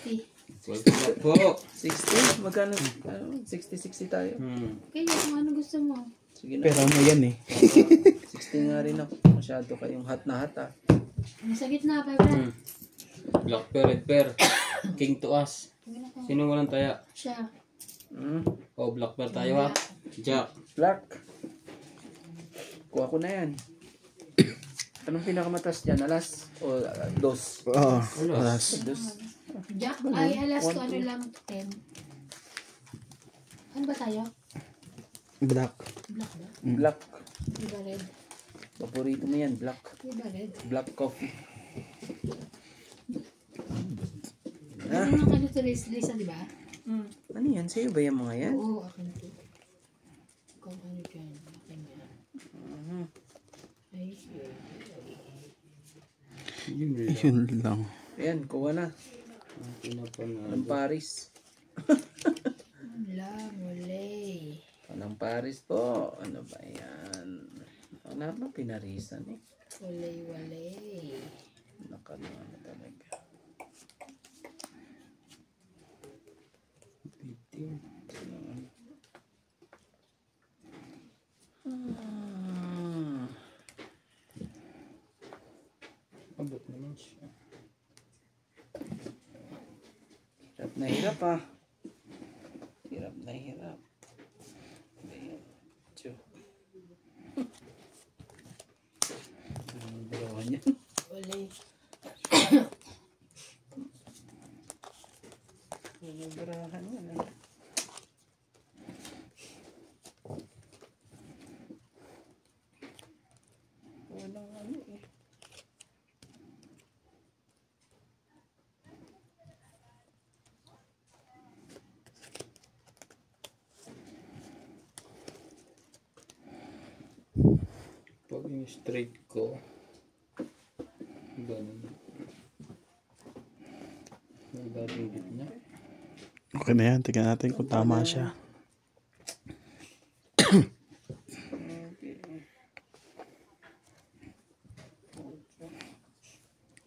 60. Welcome po. 60? Magkano? 60 tayo. Kaya kung ano gusto mo. Sige na. Pero ano yan eh. 60 nga rin ako. Masyado kayong hot na hot ah. Sa gitna, Pebra. Black pair, red pair. King to us. Sino walang taya? Siya. Oh, black pair tayo ha. Jack. Black. Kuha ko na yan. Anong pinakamataas dyan? Alas? O dos? Oo. Alas. Dos. Jack, ay alas to ano lang, 10. Ano ba tayo? Black. Black ba? Black. Di ba red? Paborito mo yan, black. Di ba red? Black coffee. Ano nang ano to Lisa, di ba? Ano yan? Sa'yo ba yung mga yan? Oo, akin to. Kung ano dyan, akin yan. Ay, Yun lang. Ayan, kuha na. Walang Paris. wala, muli. Walang Paris po. Ano ba yan? Wala ba pinarisan eh? Wala. Nakaluwa na talaga. Abot naman siya. Hirap na hirap ah. Hirap na hirap. Ayan. Tiyo. Ang dalawa niya. Wala. Nagarahan yan ah. Walang ano eh. Pag yung straight ko, ganun. Yung dating gitna. Okay na yan. Tingnan natin kung tama siya.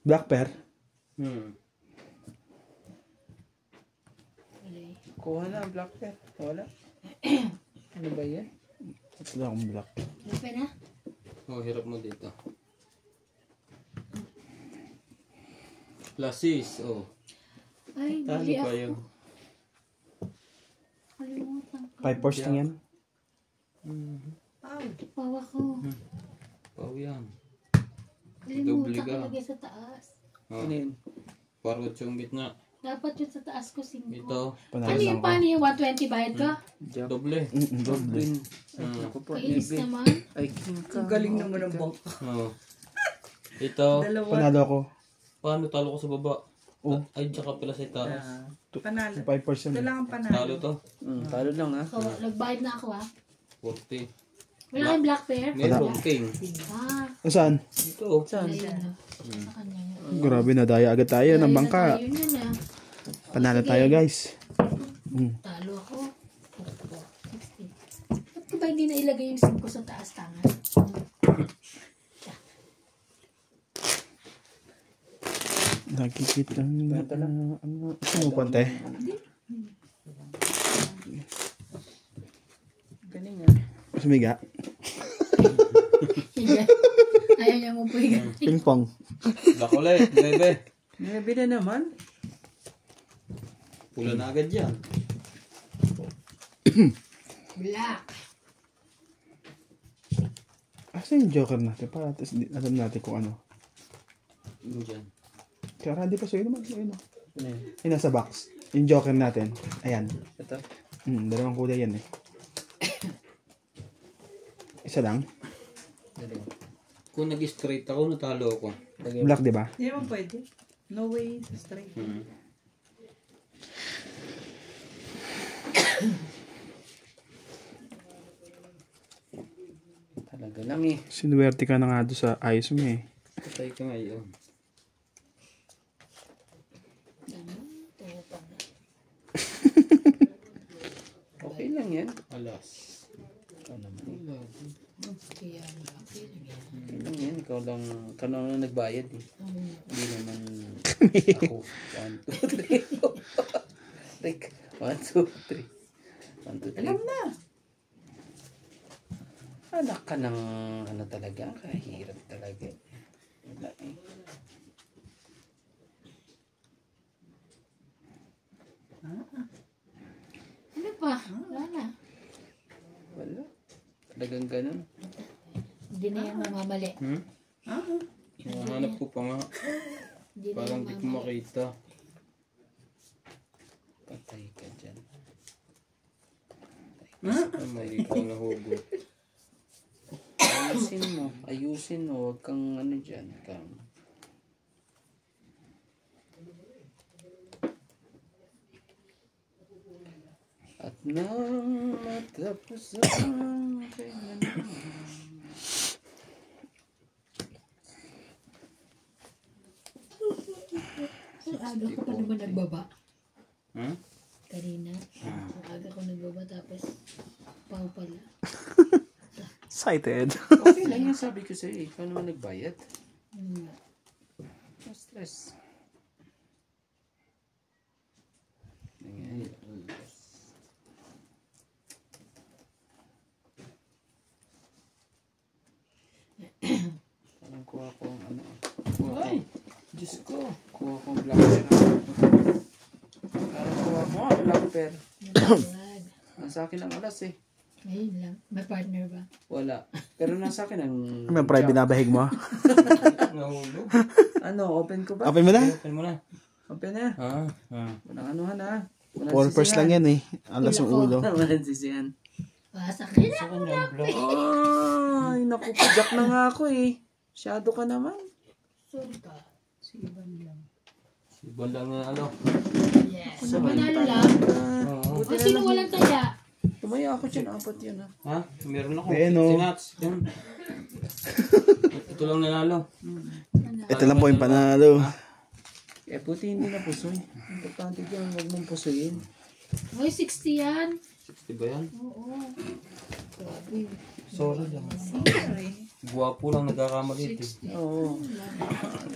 Black pair. Kuha na ang black pen. Wala. Ano ba yan? Wala akong black. Lupa na? Oh, hirap mo dito. Lasis, oh. Ay, Tali bali pa ako. yun. Kalimutan ko. 5 pours lang yan. Pawa ko. Pau yan. Kalimutan Doble ko ka. lagay sa taas. Oh, Ano yun? parot yung gitna. Dapat yun sa taas ko 5. Ito, Ano Panalo yung lang ko. paano yung 120 bayad ka? Jack. doble. Doble. Green. Ay, ako po. Kainis Nebe. naman. Ay, king ka. Ang galing naman ng bangka. Oh. Ito, Dalawa. Panalo ako. paano talo ko sa baba? Oh. Ay, tsaka pala sa itaas. Panalo. 5 pours yan. Kailangan panalo. Talo to, Talo lang ah. So, nagbayad na ako 40. Wala kayong black pair? Meron king. Ah, Saan? Ito, Saan? ayun na. Sa kanya yun. Grabe na. Daya agad tayo ng bangka. Ayun yun na. Panalo tayo guys. Talo ako. 60. Ba't ko ba hindi na ilagay yung 5 sa taas tangan? Nagkikit lang na. Ano? Gusto mo konti? Galing ah. Sumiga. Ayaw niya mo po yung Ping pong. black ulit, bebe. Nebe na naman. Pula na agad yan. black. Asa yung joker natin? Para at least alam natin kung ano. Yung dyan. Kaya ready pa sa'yo naman. Ayun o. Ano yun? Yung nasa box. Yung joker natin. Ayan. Ito. Dalawang kulay yan eh. Isa lang. Galing. Kung nag-straight ako, natalo ako. Black di ba? Hindi naman pwede. No way sa straight. Talaga lang eh. Sinuwerte ka na nga doon sa ayos mo eh. Patay ka ngayon. Okay lang yan. Alas. Ano naman eh. Kaya okay lang yan. Okay lang yan. Ikaw lang nagbayad eh. Hindi naman Ako. 1, 2, 3. Rick. 1, 2, 3. 1, 2, 3. Alam na. Anak ka ng ano talaga. Kahirap talaga. Wala eh. Ano pa? Wala na. Wala. Talagang ganun. Hindi na yan mamamali. Nahanap ko pa nga. Hindi na Parang yan di ko mamali. makita. Patay ka dyan. Ay, may ikaw na hugot. Ayusin mo. Ayusin mo. Huwag kang ano dyan. Kang... At nang matapos ang kailanman. Ang aga ko pa naman nagbaba. Hmm? Kanina. Ang aga ko nagbaba tapos pau pala. Excited. Okay lang yung sabi ko sa'yo. Ikaw naman nagbayad. Hmm. No stress. Ngayon. Parang kuha ko ang ano. Ay! Diyos ko. Kuha ko ang black bear. Parang kuha ko ang black bear. Nagawag. Nasa akin ang alas eh. Ngayon lang. May partner ba? Wala. Pero nasa akin ang... May pride binabahig mo. Nahulog. Ano, open ko ba? Open mo na. Open mo na. Open na. Walang anuhan ha. Walang All first lang yan eh. Alas yung ulo. Walang sisihan. Sakit Sa kanya, block. Ay, naku, pajak na nga ako eh. Shadow ka naman. Sorry ka. Iba lang na ano. Yes. So, manalo lang. Oo. O, sino walang taya? Tumaya ako dyan, apat yun ha. Ha? Meron ako. Ayan, oh. Sinats. Yan. Ito lang nanalo. Ito lang po yung panalo. Eh, puti hindi na pusoy. Importante dyan, huwag mong pusoyin. May 60 yan. 60 ba yan? Oo. Grabe. Sorry lang. Guwapo lang nagkakamali ito. Oo.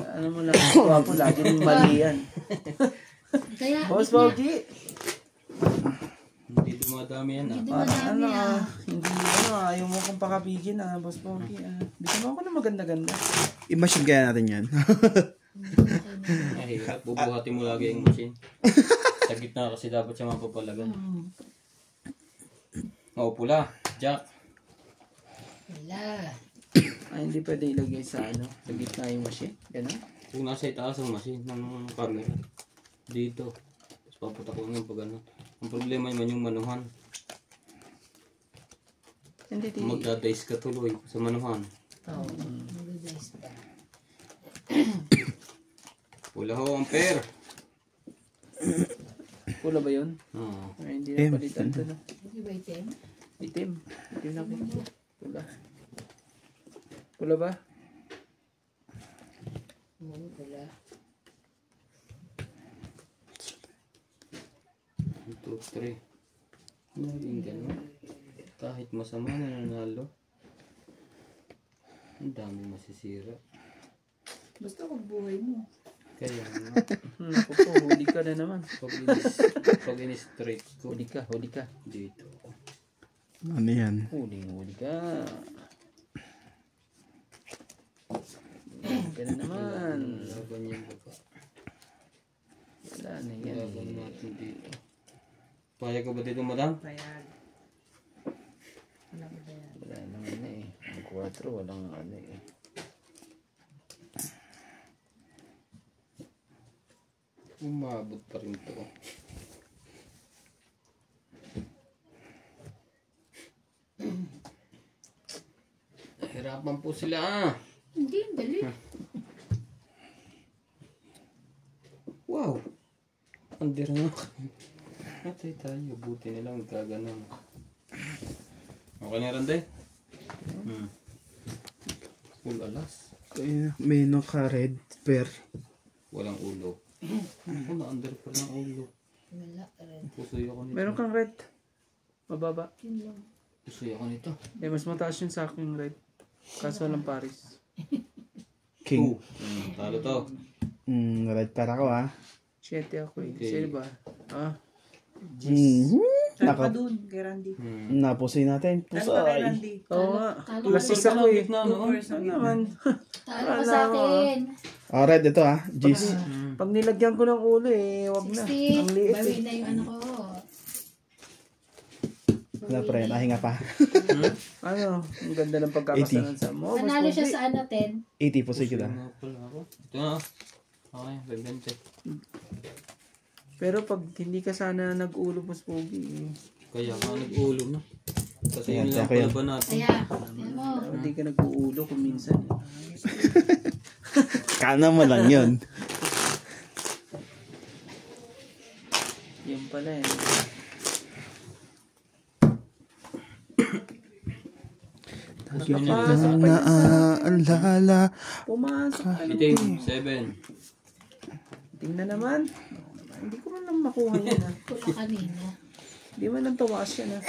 Ano mo lang, ako laging mali yan. Kaya, Boss Boggy! Hindi dumadami yan ah. hindi madami Hindi ayaw mo kong pakabigin Boss Boggy. Bigyan mo ako na maganda-ganda. I-machine kaya natin yan. Ay, hirap. Bubuhatin mo lagi yung machine. Sa gitna kasi dapat siya mapapalagan. Oo, pula. Jack. Wala. Ay, hindi pwede ilagay sa sa gitna yung machine. Ganun. Kung nasa itaas ang machine ng camera. Dito. Tapos paputak ko ng pag ano. Ang problema naman yung manuhan. Hindi, Magdadice ka tuloy sa manuhan. Oo. Mag-dice pa. Pula ho, ampere. Pula ba yun? Oo. Ay, hindi na palitan to na. Hindi ba itim? Itim. Itim na ko. Pula. Pula ba? Oo, wala. 1, 2, 3. Naging gano'n. Kahit masama na nanalo. Ang dami masisira. Basta kung buhay mo. Kaya nga. Naku po, huli ka na naman. Pag in-straight ko. Huli ka. Dito. Ano yan? Huli ka. Huli ka na naman. Laban yung baba. Wala na yan. Laban natin dito. Paya ka ba dito, madam? Bayad. Wala ba bayad? Wala naman na eh. Ang 4, walang ano eh. Umabot pa rin to. Hirapan po sila ah. Hindi, dali. Wow! Under na. Atay tayo. Buti nilang magkaganon. Okay na Randay? Full alas. Kaya may naka-red pair. Walang ulo. Ako na-under pa ng ulo. Wala rin. Pusoy ako nito. Meron kang red. Mababa. Yun lang. Pusoy ako nito. Eh, mas mataas yun sa aking red. Kaso walang Paris. King. Talo to. Red pair ako ha. 7 ako eh. Okay. Sino ba? Ah, Saan ka dun kay Randy? Napusay natin. Saan ka kay Pusay. Randy? oo nga. Talo Plus ka. 6 ako eh. Na, no? Ano naman? Talo ka sa akin. Oh, red ito ha. G's. Pag nilagyan ko ng ulo eh, wag na. 60. Ang liit Bawi eh. na yung ano ko. Wala pre, nahinga pa. Ano? Ang ganda ng pagkakasalan sa mo. Mas Nanalo siya pogi. sa ano, 10. 80 pusay kita. Nga pala ako. Ito na. Okay, 20. Pero pag hindi ka sana nag-ulo mas pogi eh. Kaya ka nag-ulo na. Kasi Ayan, yun lang kaya yan. pala ba natin? Kaya, yan mo. Hindi ka nag-uulo kung minsan. Kana mo lang yun. Yan pala eh. Naaalala. Pumasok ka naman. Itim, 7. Tingnan naman. Hindi ko man lang makuha yan ah. Pula kanina. Hindi man lang tawas yan ah.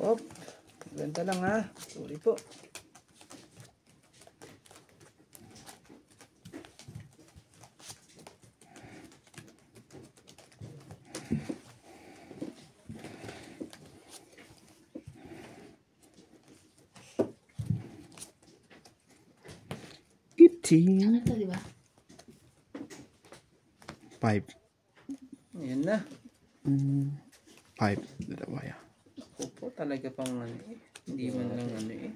Op. Ganda lang ha. Sorry po. Itim. Ano to, di ba? 5. Ayan na. 5. Dalawa yan. Opo, talaga pang ano eh. Hindi man lang ano eh.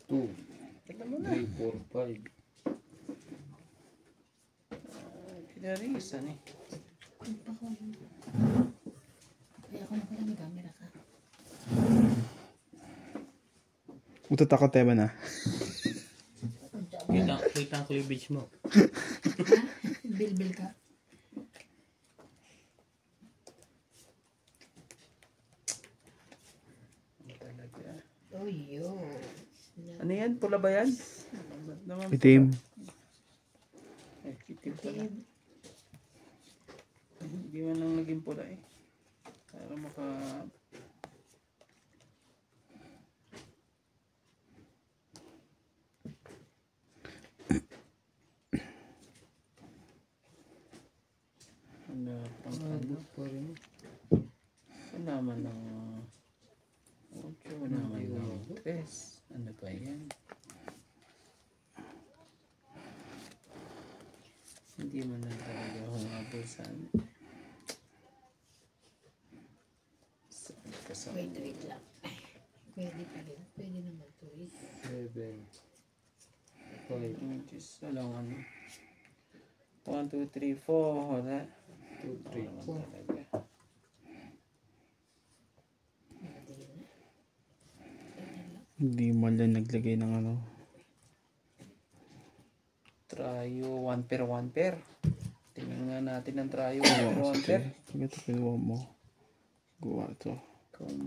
2, Alam mo na. 3, 4, 5. Pinarisan eh. Ano pa ko? Kaya ako na pala may camera ka. Utot ako, Teba na. Kita ang cleavage mo. Bilbil ka. Talaga. Oh, yo. Ano yan? Pula ba yan? Ba't naman Itim. pula? Eh, itim pala. Hindi man lang naging pula eh. Para maka... Wala pang ano. Wala man ng... 8, wala man ng 3. Ano ba yan? Hindi man lang talaga humabol sa ano. Saan ka sa... Wait lang. Pwede pa rin. Pwede naman to eh. 7. 5, Walang ano. 1, 2, 3, 4. Wala. 2, 3. Wala talaga. Hindi mo lang naglagay ng ano. Tryo 1 pair 1 pair. Tingnan nga natin ang tryo 1 pair 1 pair. Pag ito kinuha mo. Gawa ito. Kung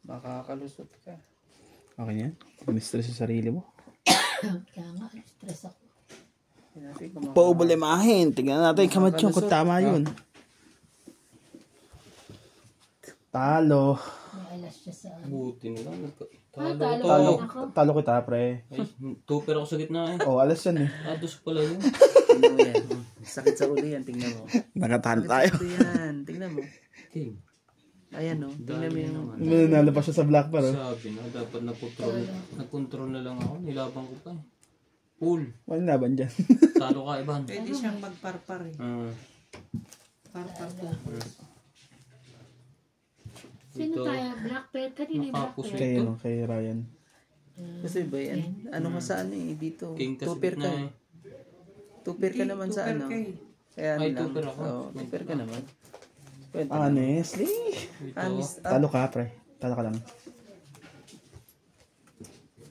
makakalusot ka. Okay yan? Pag na-stress sa sarili mo. Kaya nga, stress ako. Tingnan natin kung Paubulimahin. Tingnan natin kamat yung kung tama yun. Talo. May alas siya sa ano. Buti na lang. Talo Talo. ako. Talo kita, pre. Ay, 2 pero ako sa gitna eh. Oh, alas yan eh. Dos pala yun. Tingnan mo yan. Sakit sa ulo yan. Tingnan mo. Nakatalo Sakit tayo. sa ulo yan. Tingnan mo. King. Ayan o. Tingnan mo yung... Nanalo pa siya sa black pa, oh. Sabi na, dapat nag-control na lang ako. Nilabang ko pa eh. Pool. Walang laban dyan. Talo ka, Ivan. Pwede siyang magparpar eh. Parpar po. Sino Ito. tayo? Black Bear? Kanina yung Black Nakapos Bear. Kay, ano, kay Ryan. Kasi ba yan? Ano ka sa ano eh? Dito. King ka sa Two-pair gitna ka. eh. Two-pair ka naman sa ano. Kaya ano Ay, lang. two-pair ako. Oo, two-pair ka naman. Pwede. Honestly. Ito. Honest. Talo ka, pre. Talo ka lang.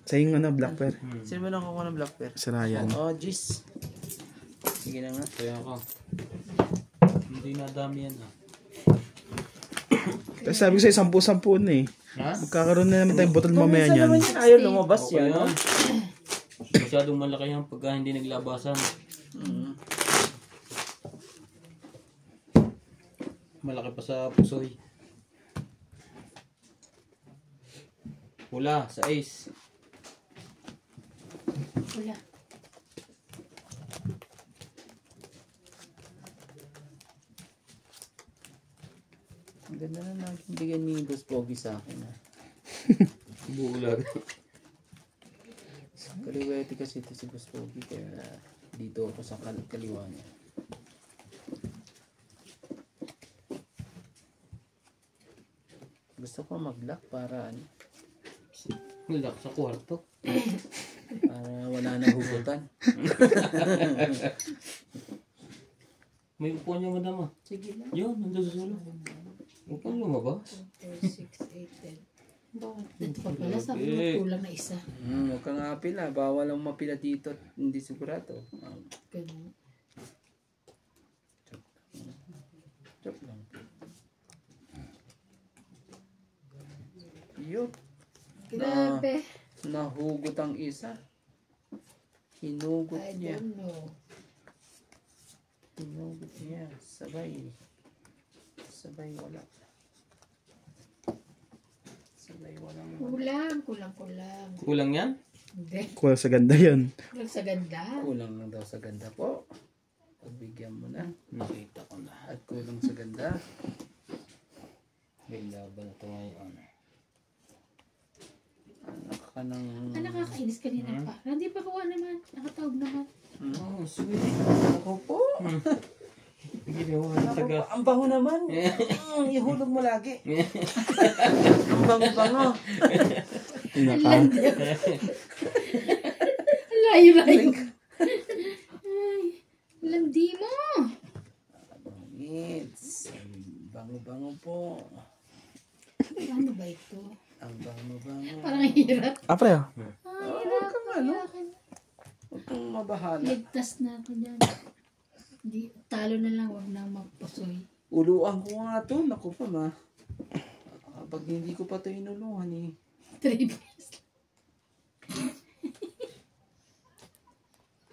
Sa yung ano, black pair. Sino ba nakakuha ng black pair? Si Ryan. Oh, jeez. Sige na nga. Kaya ka. Hindi na dami yan ah. Kasi sabi ko sa'yo, 10-10 na eh. Ha? Magkakaroon na naman tayong bottle mamaya Minsan niyan. naman yan. Ayaw lumabas Okay yan. yan. Masyadong malaki yan pagka hindi naglabasan. Malaki pa sa pusoy. Pula, sa ace. Wala. Ang ganda na naging bigyan ni Boss Pogi sa akin. Bulag. Kaliwete kasi ito si Boss Pogi kaya dito ako sa kaliwa niya. Gusto ko mag-lock para ano, Nilak sa kwarto. para wala nang hugutan. May upuan niya madama. Sige lang. Yun, nandun sa sulo. Huwag kang lumabas. 4, 6, 8, 10. Bakit? Ito pa pala, sabi mo kulang na isa. Huwag kang apila. Bawal ang mapila dito at hindi sigurado. Ganun. Joke lang. Yup. Grabe. Nahugot ang isa. Hinugot I niya. don't know. Hinugot niya. Sabay. Sabay wala. Sabay walang wala. Kulang. Kulang yan? Hindi. Kuha sa ganda yan. Kulang sa ganda. Kulang lang daw sa ganda po. Pagbigyan mo na. Nakita ko na. At kulang sa ganda. May laban na ito ngayon. Anak ka ng... Nakakainis kanina pa. Hindi pa kuha naman. Nakatawag naman. Oh, sweet. Ako po. Ginawa na taga. Ang bango naman. Ihulog mo lagi. Ang bango-bango. Layo. Ay, landi mo. It's bango-bango po. Ano ba ito? Ang bango-bango. Parang hirap. Pre, Ah, hirap. Huwag kang mabahala. Ligtas na ako dyan. Talo na lang, wag na magpusoy. Uluan ko nga to. Naku pa ma. Pag hindi ko pa to inuluhan eh. 3 pesos.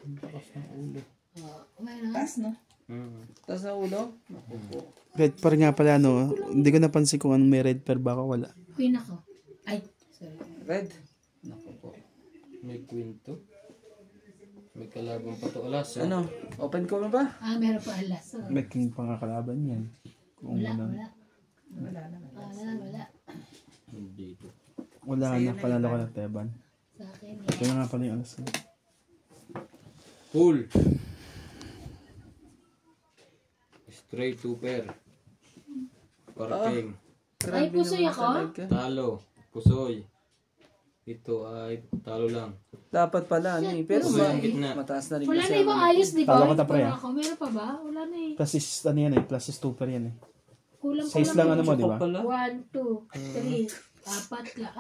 Ang takas ng ulo. Mayroon. Taas, no? Tapos sa ulo. Naku po. red par nga pala, no? Hindi ko napansin kung anong may red par ba ako, wala. Queen ako. Ay, sorry. Red. Naku po. May kwento. May kalaban pa to alas. Ano? Open ko na ba? Meron pa alas. Oh. May king pa nga kalaban yan. Kung Wala. Dito. wala na, panalo ko ng Teban. Sa akin, Ito na nga pala yung alas. Full. Straight to pair. Parking. Ay, pusoy naman ako? talaga. Talo. Pusoy. Ito ay talo lang. Dapat pala ano eh. Pero Pusoy ang gitna. mataas na rin Wala kasi na ang- ibang ayos, di ba? Talo ko ta, pre, Wala ako. Meron pa ba? Wala na eh. Plus is, ano yan eh, plus is 2 per yan eh. Kulang 6 lang ano mo, di ba? Pala. 1, 2, 3, 4 lang.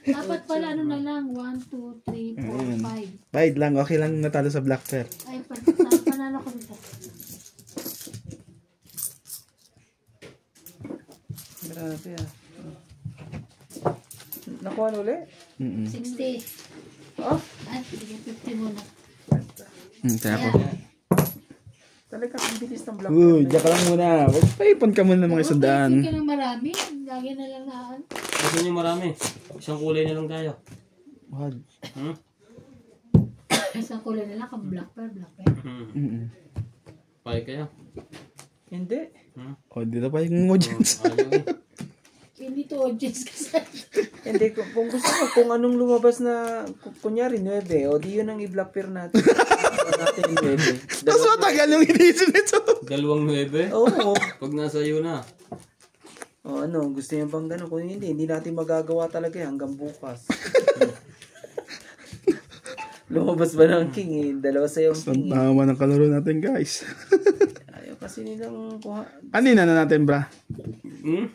Dapat pala ano na lang. 1, 2, 3, 4, 5. Bayad lang, okay lang natalo sa black pair. Ay, panalo ko nito. Grabe ah. Nakuha na uli? 60. Oh? Ay, sige, 50 muna. Kaya ako. Talaga ang bilis ng black. Uy, diyan ka lang muna. Huwag paipon ka muna ng mga isandaan. Hindi ka ng marami. Lagi na lang naan. Gusto nyo marami. Isang kulay na lang tayo. Wag. Hmm? Isang kulay na lang kang black pear. Pay kayo. Hindi. O, dito pa yung emojis. Ayaw eh. Hindi to audience kasi. Hindi, kung gusto mo, kung anong lumabas na, kunyari 9, o di yun ang i-black pair natin. Natin yung 9. Tapos matagal yung inisip nito. 2-9. Oo. Pag nasa iyo na. O ano, gusto niya bang gano'n? Kung hindi natin magagawa talaga yan hanggang bukas. Lumabas ba ng king eh? Dalawa sa'yo ang king eh. Tama ng kalaro natin, guys. Ayaw kasi nilang kuha. Ano yun na natin, bra?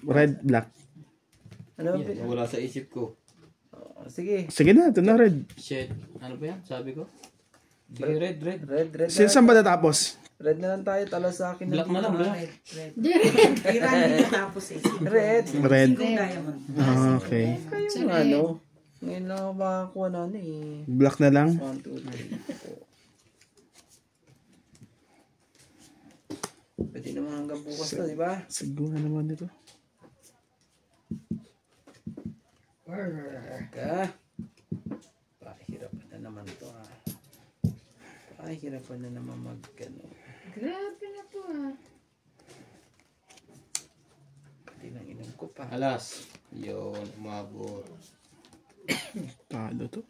Red, black. Ano ba? Yeah, wala sa isip ko. Sige. Sige na, ito na red. Shit. Ano ba yan? Sabi ko? Sige, red. Red Saan ba natapos? Red na lang tayo. Talo sa akin. Black na lang, black. Tira hindi tapos eh. Red. Red. Kung diamond. Ah, okay. Kayo yung ano. Ngayon lang ako makakuha na ano eh. Black na lang. 1, 2, 3, 4. Pwede naman hanggang bukas to, di ba? Siguro naman ito. Ka. Pahirapan na naman to ah. Pahirapan na naman ano. Grabe na to ah. Pwede lang pa. Alas. Yun, umabot. Talo to.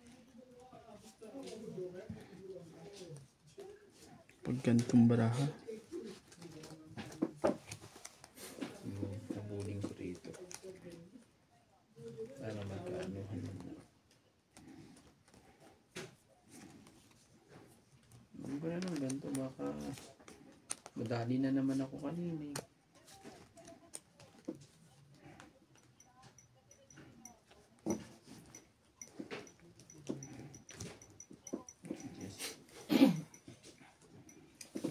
Pag ganitong baraha. Nabuling ko rito. Para magkaanuhan na. Ano ba na ng ganito? Baka madali na naman ako kanina eh.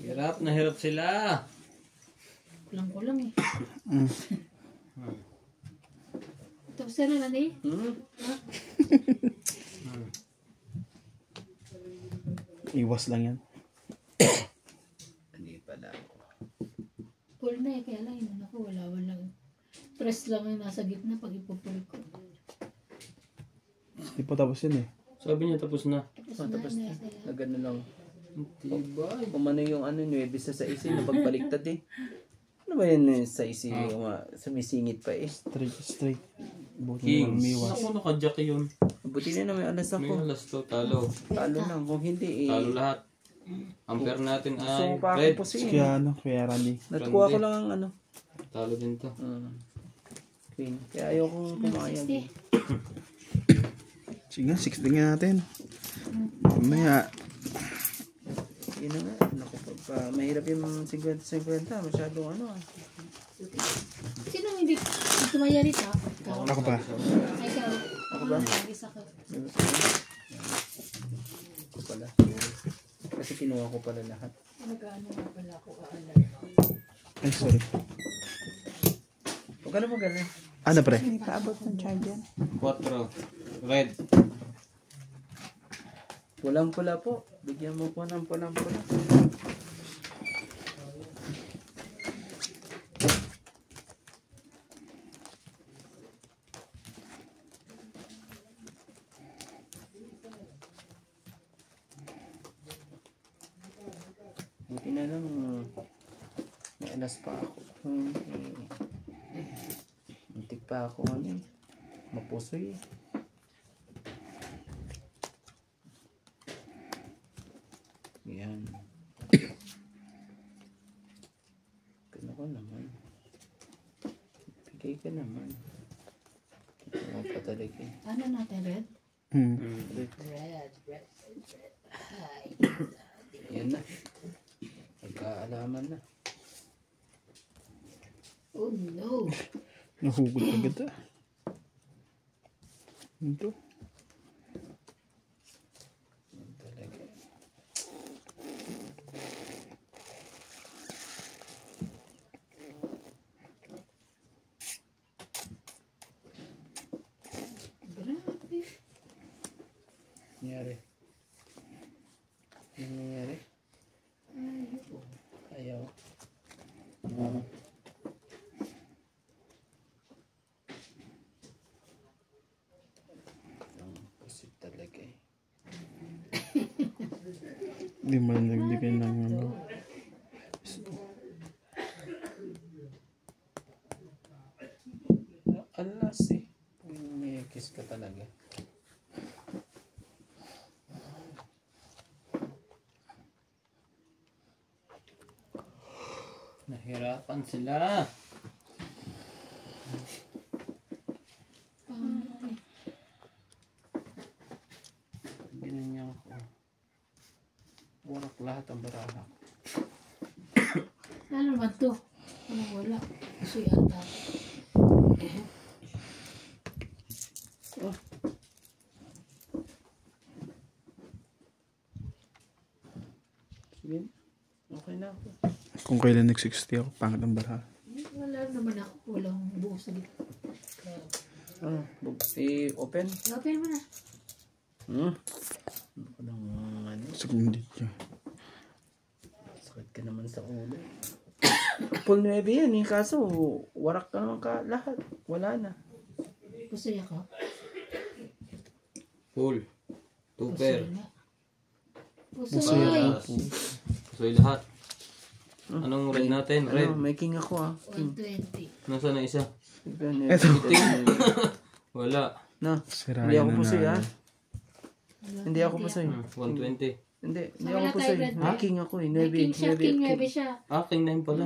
Hirap na hirap sila. Kulang-kulang eh. Mm. Tapos na lang eh. Iwas lang yan. Hindi pala ako. Full na eh. Kaya lang yun ako. Wala. Press lang yung nasa gitna pag ipupul ko. Hindi pa tapos yun eh. Sabi niya tapos na. Tapos na. Nagano lang. Tibay. Kung ano yung ano, 9 sa isi, napagbaliktad eh. Ano ba yun sa isi, sumisingit pa eh. Straight. Buti Kings. naman umiwas. Ako naka-jack yun. Buti na may alas May ako. alas to, talo. Talo lang, kung hindi eh. Talo lahat. Ampere natin Gusto ay mo pa red. ako pusin. Kaya Randy. Natukuha ko lang ang ano. Talo din to. Queen. Kaya ayoko pumayag. 60. Sige nga, 60 nga natin. Mamaya. Yun na nga. Naku, mahirap yung 50-50. Masyadong ano ah. Sino hindi tumaya rito? Ako pa. Ay, ikaw. Ako ba? Lagi sa ka. Ako pala. Kasi kinuha ko pala lahat. Nag-ano nga pala ako kaalam. Ay, sorry. Huwag ka na magaling. Ano pre? Nakaabot ng charge yan. 4. Red. Pulang-pula po. Bigyan mo po ng pulang-pula. Buti na lang may alas pa ako. Muntik pa ako ano eh. Mapusoy eh. Yan. Kano ko naman. Bigay ka naman. Ito mo pa talaga eh. Ano natin, Red? Red. Red. Hi. Yan na. Pagkaalaman na. Oh no. Nahugot agad ah. Ito. Yan talaga. Grabe. Nangyari. Ano nangyari? Ayaw. Ang pusit talaga eh. Hindi man nagbigay ng ano. Alas eh. May kiss ka talaga. Nahirapan sila. Binanyan ko. Warak lahat ang baraha. Ano naman to? Ano wala? Suy ata. Sige. Okay na ako. Kung kailan nag-60 ako, pangit ang baraha. Wala naman ako. Walang buo sa gitna. Open. Open mo na. Ako lang ano. Second dito. Sakit ka naman sa ulo. Full 9 yan eh. Kaso warak ka naman ka lahat. Wala na. Pusoy ako. Full. 2 pair. Pusoy. Alas. Pusoy lahat. Anong red natin? Red. Ano, may king ako ah. King. 120. Nasaan na isa? Eto. Wala. Na, Sira hindi yan ako na pusoy ha. Wala, Hindi ako pusoy. 120. Hindi So, ako wala pusoy. tayo, Brad, May eh. king ako eh. May king siya, king 9 siya. Ah, king 9 pala.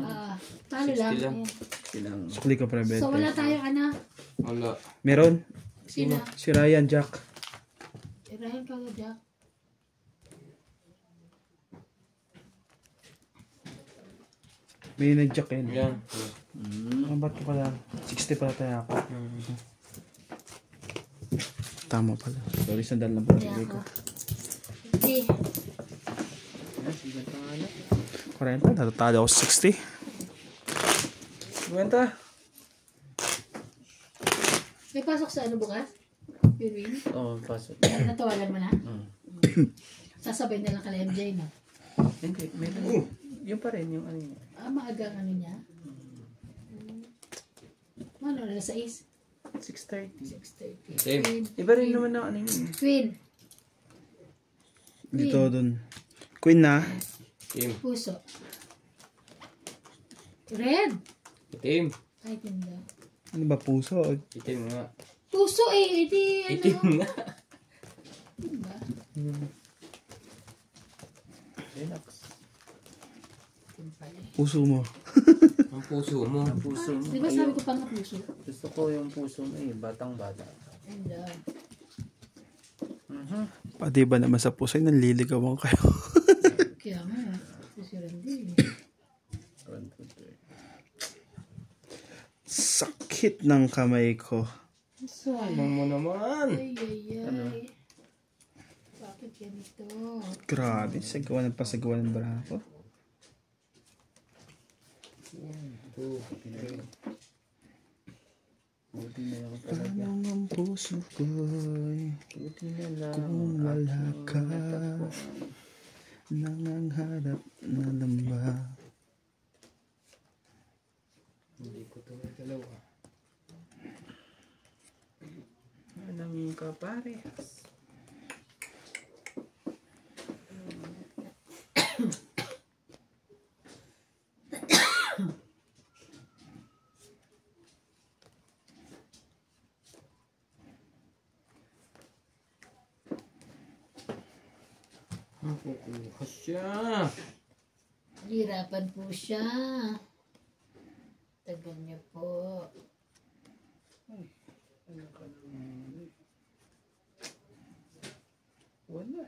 Talo 60 lang. lang. Ayan. Silang Sukli ka pre, So, wala tayong ano. Wala. Meron. Sino? Si Ryan, Jack. Irahin ka na, Jack. May nag-jack yan. Yan. Ba't ko pala? 60 pala tayo ako. Tama pala. Sorry, sandal lang pala. Kaya Bigay ako. ko. Hindi. sigat na anak. 40, natatalo ako sa 60. Kwenta. May pasok sa ano bukas? Yun. Oo, pasok. Natawalan mo na? Sasabay na lang kala MJ, no? Hindi, meron. Yung pa rin, yung ano niya. Maagang ano niya? Ano, nasa 6? 6:30. 6:30. Same. Queen. Iba rin naman ang ano yun. Queen. Dito dun. Queen na. Team. Puso. Red. Itim. Ay, tinda. Ano ba puso? Itim nga. Puso eh, edi ano? Itim nga. Diba? Relax. Itim pala eh. Puso mo. Ang puso mo. Ang puso mo. Di ba sabi ko pa nga puso? Gusto ko yung puso mo eh, batang-bata. Tinda. Pati ba naman sa puso ay nanliligawan kayo? Kaya nga, si Randy. Sakit ng kamay ko. Sayang mo naman. Ay, ay, ay. Bakit ganito? Grabe, sagawa ng pasagawa ng baraha ko. Buti na lang talaga. Parang ang puso ko'y Buti na lang. kung wala ka. Nangangarap na lamba. Hindi ko ito may dalawa. Anong kaparehas? Kukuha siya. Hirapan po siya. Tagal niya po. Wala.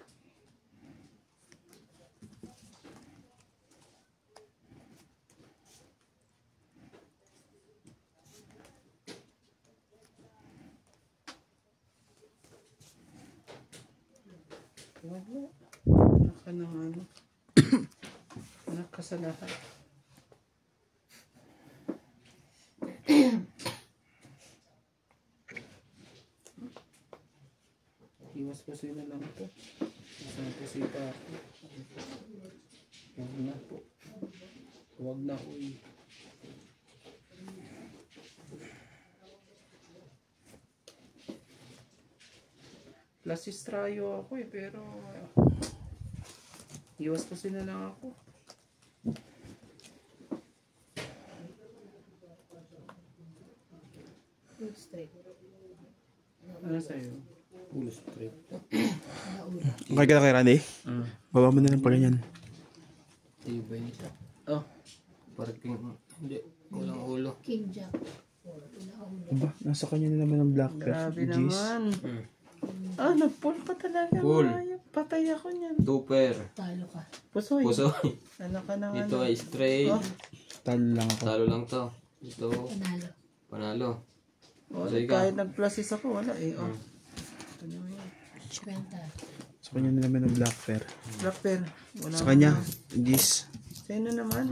Wala. Anak ka ng ano? Anak ka sa lahat. Iwas ko sa'yo na lang ito. Isang kasi pa ako. Huwag na po. Huwag na po eh. Plus istrayo ako eh, pero iwas kasi na lang ako. Full straight. Ano sa'yo? Full straight. Naula. Okay ka na kay Randy? Baba mo na lang pa ganyan. Tibay nito. Oh, Parking. Hindi. Walang ulo. King Jack. Wala ulo. Aba, nasa kanya na naman ang black bear. grabe Jeez. naman. Ah, nag-pull pa talaga. Pull. Ayun, patay ako niyan. Tuper. Talo ka. Pusoy. Pusoy. Ano ka na Dito ano? ay straight. Oh. Talo lang ako. Talo lang to. Dito. Panalo. Panalo. Oh, Pusoy ka. kahit nag-pluses ako, wala eh. Oh. Ano yan? Kwenta. Sa kanya na naman ang black bear. Black bear. Wala Sa kanya, Jeez. Sa'yo na naman.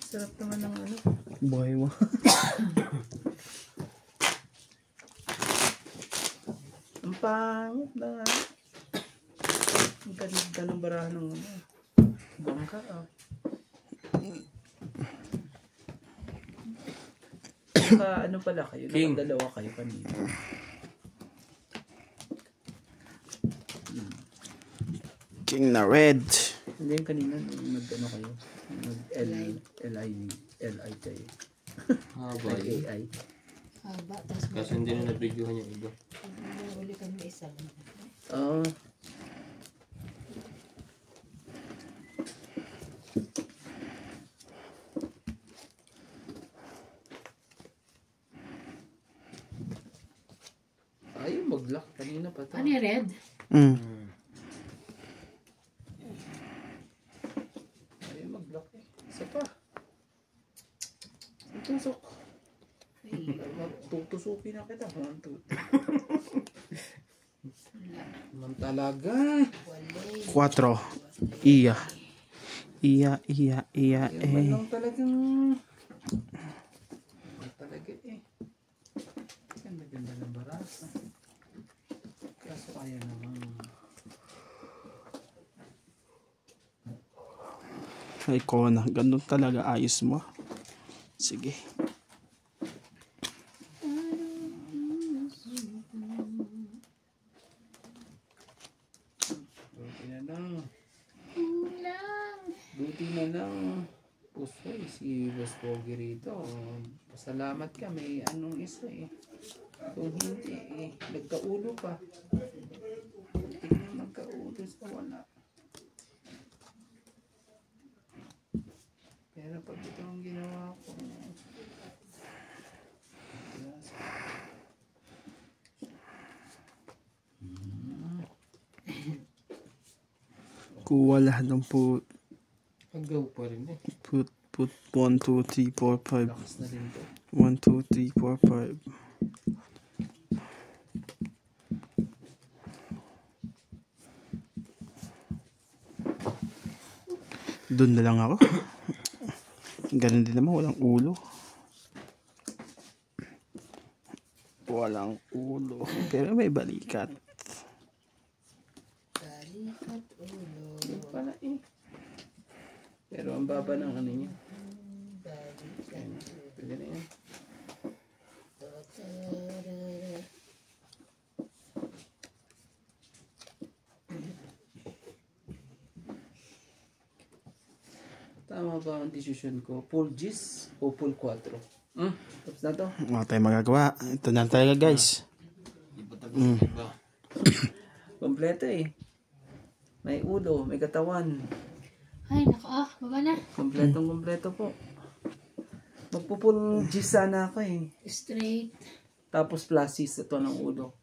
Sarap naman ng ano. Buhay mo. Ang pangit na. Ang ganda ng barahan ng ano. Bangka ah. Ano pala kayo? King. Nakadalawa kayo kanina. King na red. Hindi yung kanina nung nag-ano kayo? Nag-L-I kayo. Haba yun. AI. Haba, tapos Kasi hindi na na-videohan yung iba. uli kami isa lang. Oo. Ayaw mag-lock. Kanina pa to. Ano yung red? Mm. Ayaw mag-lock eh. Isa pa. Tusok. Tutusukin na kita. 1, 2, 3. Naman talaga. 4. Iya. Iya. Yan lang talagang... Yan talaga eh. Yan maganda ng barasa. Kaso kaya naman. Ay, Kona. Ganun talaga. Ayos mo. Sige. Buti na lang. Kulang. Buti na lang. Pusoy, si Boss Pogi rito. Pasalamat ka. May anong isa eh. Kung hindi eh. Nagkaulo pa. Tingnan nagkaulo sa wala. Pero pag ito ang ginawa ko. Kuha lahat ng put. Agaw pa rin eh. Put 1, 2, 3, 4, 5. Lakas na rin to. 1, 2, 3, 4, 5. Doon na lang ako. Ganun din naman, walang ulo. Walang ulo. Pero may balikat. Balikat ulo. Yun pala eh. Pero ang baba ng ano niya. Balikat. Pwede na yan. Tama ba ang decision ko? Full G's o full 4? Tapos na to. Wala tayong magagawa. Ito na talaga, guys. Iba. Kompleto eh. May ulo, may katawan. Ay, nako. Baba na. Kompletong-kompleto po. Magpo-full G's sana ako eh. Straight. Tapos pluses ito ng ulo.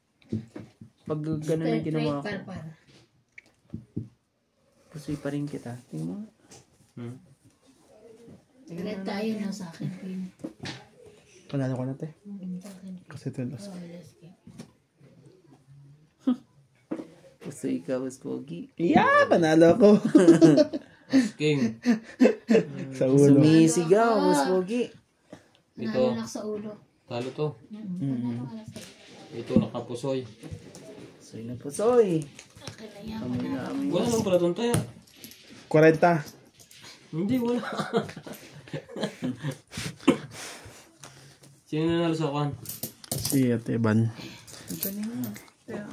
Pag ganun ang ginawa ko. Par. Pusoy pa rin kita. Tingnan mo. Red tayo na sa akin. Pin. Panalo ko na, te. Sa akin. Kasi ito yung last. Oh, let's go. Pusoy ka, Boss Pogi. Yeah! Panalo ko. King. Sa ulo. Sumisigaw, Boss Pogi. Ito. Nalulak sa ulo. Talo to. Panalo ka na sa Ito nakapusoy. Pusoy na pusoy. akin na yan. Amoy na amoy. Wala nang pala tong taya. 40. Hindi, wala. Sino nanalo sa kwan? Si Ate Ban. Ang galing mo. Kaya,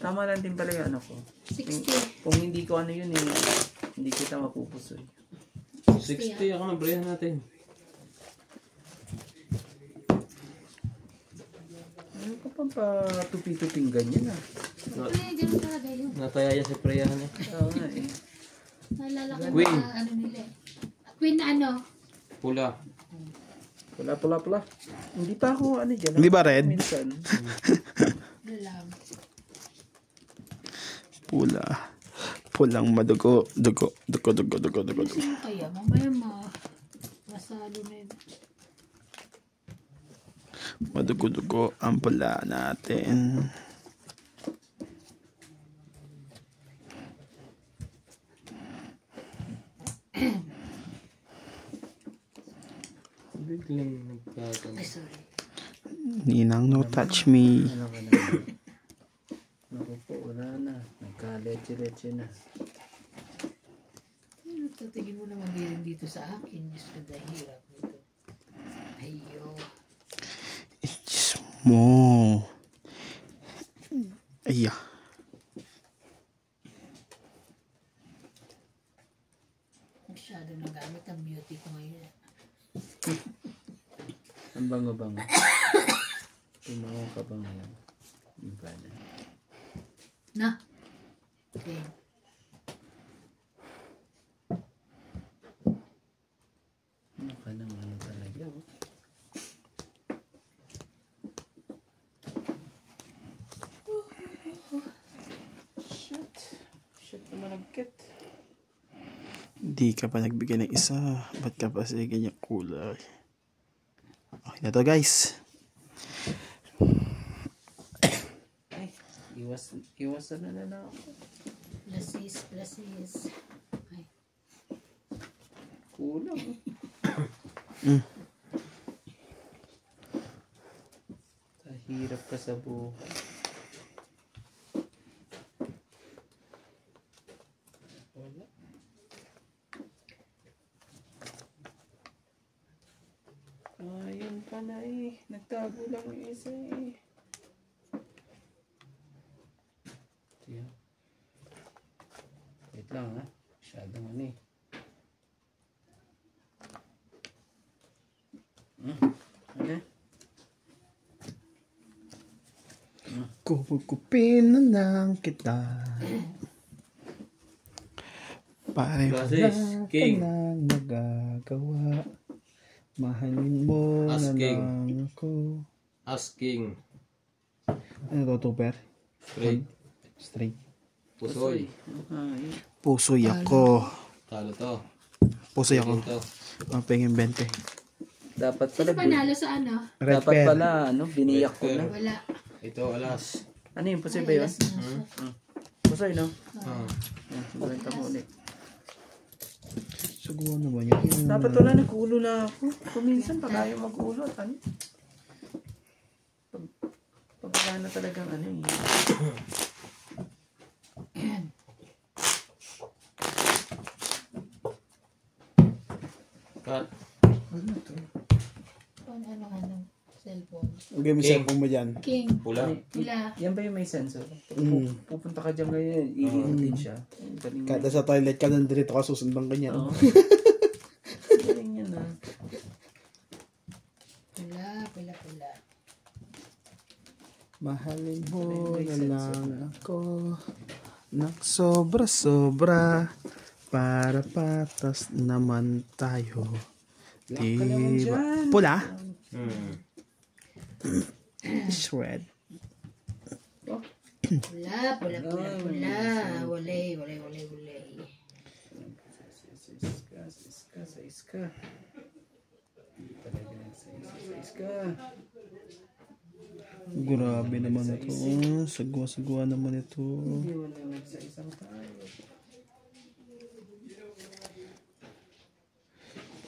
Tama lang din pala yung ano ko. 60. Kung hindi ko ano yun eh, hindi kita mapupusoy. 60 ako na brehan natin. Ano ka pa tupi-tuping ganyan ah. Ay, ganun talaga yun. Nataya yan sa preyahan eh. Oo nga eh. Naalala ko Queen. na ano nila eh. Queen na ano? Pula. Pula. Hindi pa ako ano dyan. Hindi ba red? Minsan. Alam. Pula. Pulang madugo. Dugo. Sino kaya? Mamaya masalo na yun. Madugo ang pula natin. Biglang nagkataon. Ay, sorry. Ninang, no touch me. Ano ka na? Naku po, wala na. Nagka-leche-leche na. Tatigin mo naman din dito sa akin. Diyos ko, dahil hirap nito. Ayo. It's mo. Iya. Masyado nagamit ang beauty ko ngayon. Ang bango-bango. Tumawa ka ba ngayon? Yung pala. Na. Okay. Ano ka nang ano talaga? Oh. Shit. Shit na malagkit. Di ka pa nagbigay ng isa. Ba't ka pa sa ganyang kulay? Okay na to guys. Ay, iwas na ako. Plasis. Ay. Kulang. Tahirap ka sa buhay. Wala. Ayun pala eh. Nagtago lang yung isa eh. Tiyo. Wait lang ha. Masyadong ano eh. Ano? Kukupin na lang kita. Pare wala Classic, ka King. nang magagawa. Mahalin mo na Asking. lang ako. Asking. Ano to, Tuper? Straight. Straight. Pusoy. Ay. Pusoy ako. Talo to. Pusoy ako. Ito. Mapengin 20. Dapat Sino pala, panalo sa ano? Red dapat pen. pala, ano, biniyak ko na. Wala. Ito, alas. Ano yun, pusoy Ay, ba yun? alas na siya. Pusoy, no? Ah. Sigurita mo ulit. Suguan naman yun. Dapat wala, nag-ulo na ako. Kuminsan pa tayo mag-ulo at ano. Pag wala na talagang ano eh. Cut. Ano, cellphone. Huwag mo cellphone mo dyan. King. Pula. Wala. Yan ba yung may sensor? Pag Mm. pupunta ka dyan ngayon, iinutin siya. Galing Kada sa toilet ka, nandito ka susundan ka niya. Oo. Galing yan ah. Pula. Mahalin mo na lang ako ng sobra-sobra para patas naman tayo. Ka naman Diba? dyan. Pula? Shred. Pula. Walay. Iska. Talaga iska. Grabe naman ito. Sagwa-sagwa naman ito. Hindi mo na nagsa-isang tayo.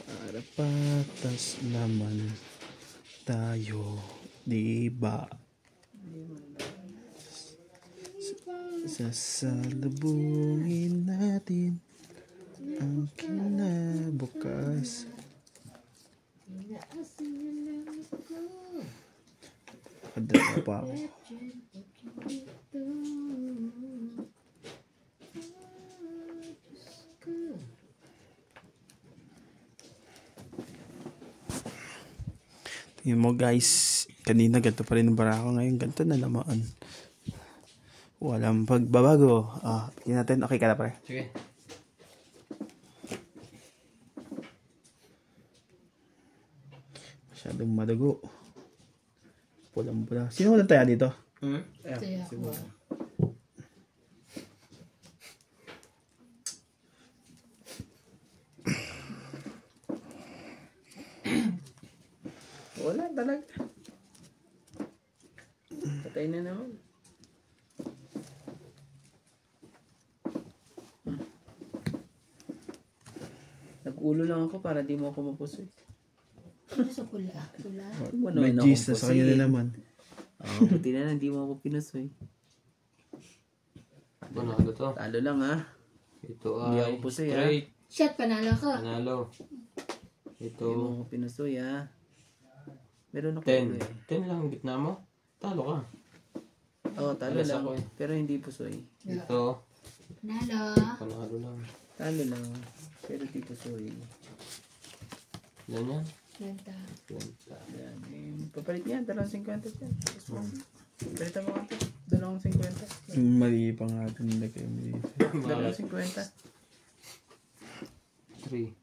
Para patas naman tayo. Diba? Sasalubungin natin ang kinabukas. Padala pa ako. Tingnan mo guys, kanina ganito pa rin ang barako, ngayon ganito na naman. Walang pagbabago. Tingnan natin, okay ka na pare? Sige. Masyadong madugo. Pulang-pula. Sino walang taya dito? Kaya ako. Wala talaga. Patay na naman. Nag-ulo lang ako para di mo ako mapusoy. Ano sa pula? May gist na sa kanya na naman. Buti na lang, di mo ako pinusoy. Panalo to. Talo lang ha. Ito Hindi ay ako pusoy, straight. Shit, panalo ka. Panalo. Di Ito. mo ako pinusoy ha. Meron ako 10. ulo eh. 10 lang ang gitna mo. Talo ka. Oo, talo Alas lang. ako eh. Pero hindi pusoy. Ito. Panalo. Panalo lang. Talo lang. Pero Tito Soy. Yan yan. Kwenta. Yan. Papalit niya. 250 dyan. Palitan mo ito. 250. Mali pa nga ito nilagay mo dito. 250. 3.